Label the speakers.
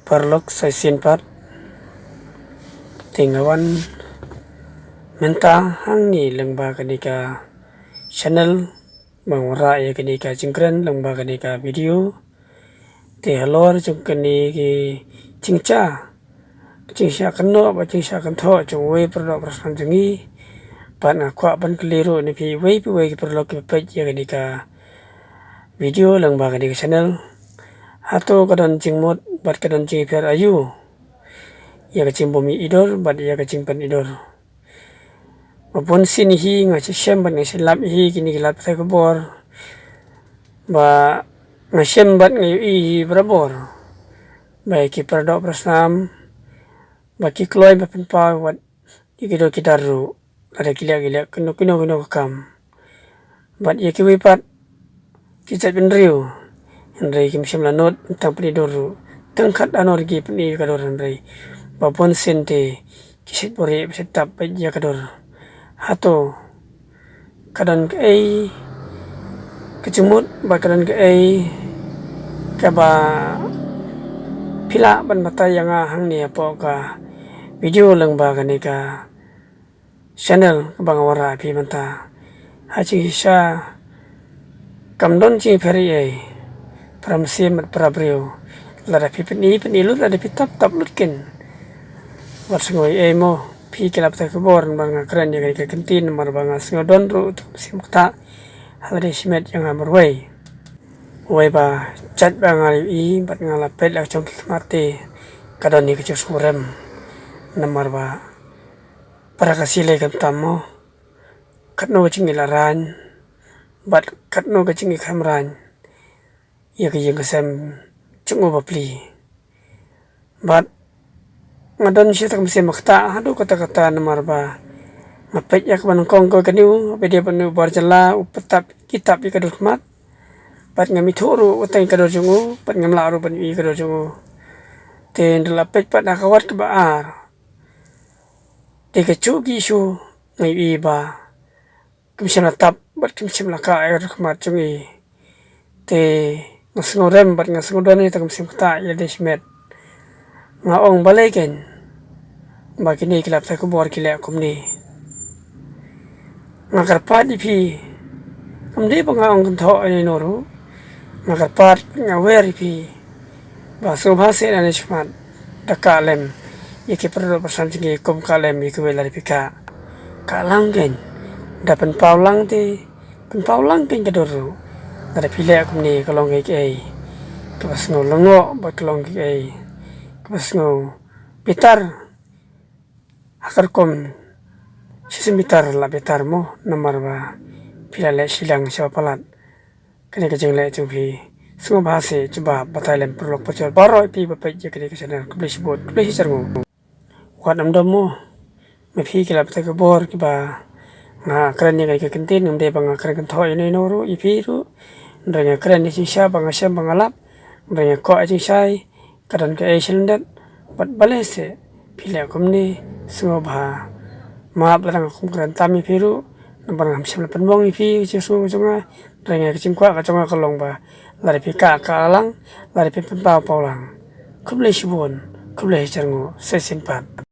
Speaker 1: Perlok saisin pat tinggawan menta hang ni lengba kenika channel bangwara ya kenika jingkren lengba kenika video te halor chung keni ki chingcha keno ba chingcha kan tho chung we perlok prasan jungi pan akwa pan keliru ni pi we perlok ki page ya kenika video lengba kenika channel hato kadon jingmot bat kadon jing per ayu ya kacing bomi idor bat ya kacing pan idor maupun sini hi ngaci syam bat ngaci lap hi kini gelap saya kubor ba ngasyam bat ngayu i berabor baik ki perdok prasam baki kloy bapen pa wat ikido kidaru ada gila keno kam bat ya ki wipat kicat benriu Henry kim syam lanot tentang penidur tengkat anor gi peni kador Henry babon sente kisit bore setap ya kador hato kadan ke kecumut ba kadan ke kaba pila ban mata yang hang ni apa ka video lang ba kanika channel bang wara pi manta haji sha kamdon ci peri pramsim prabriu lada pi penilut lada pi tap lutkin wat sngoi mo pi kelap ta kubor bang keren ya kayak kentin mar bang sngodon ru sim kta hade simet yang amrway way ba chat bang i bat ngala pet la chong mate kadon ni kecur surem namar ba para kasile kan tamo katno chingi laran bat katno chingi kamran ya ke yang kesem cungu bapli bat ngadon siya tak mesti makta hadu kata-kata namar ba mapet ya kaban kongko kaniu dia panu barjala upetap kitab ikadul mat bat ngami thuru utang kador jungu bat ngamla ru pan i kador jungu ten lapet pat nakawat ke baar de kecu gisu ngai i ba kimsem latap bat kimsem laka air mat jungi te ngasngorem bat ngasngodon ni tak mesti makta ya desmet ngaong baleken bakini kilap sa kubor kilap kumni ngakarpat ipi kamdi pa ngaong kanto ay noro ngakarpat ngawer ipi baso bhase na nishmat dakalem iki perlu persan tinggi kum kalem iki welari pika kalanggen dapan paulang ti penpaulang ting kadoro ada pilih kumni kalong iki kepas ngolongo bat kalong iki kepas ngo pitar akar kom sisimitar la betar mo nomor ba pila le silang siapa palat kene kejeng le cubi semua bahasa coba batalem perlu pecel baro pi bapak je kene kesana kublis bot kublis sarngo wat namdomo mepi kila peta kebor kiba nga keren ni kaya kentin namde bang keren kentho ini noro ipi ru ndanya keren ni sisa bang asyam bang alap ndanya ko aji sai kadan ke silendet bat balese pila komni semua bah maaf larang aku keren tami piru nambar ngam siam lapan bong ipi cisu jonga renge kecing kwa kaconga kalong ba lari pika kalang lari pipin paulang kublai sibun kublai carngo sesin pat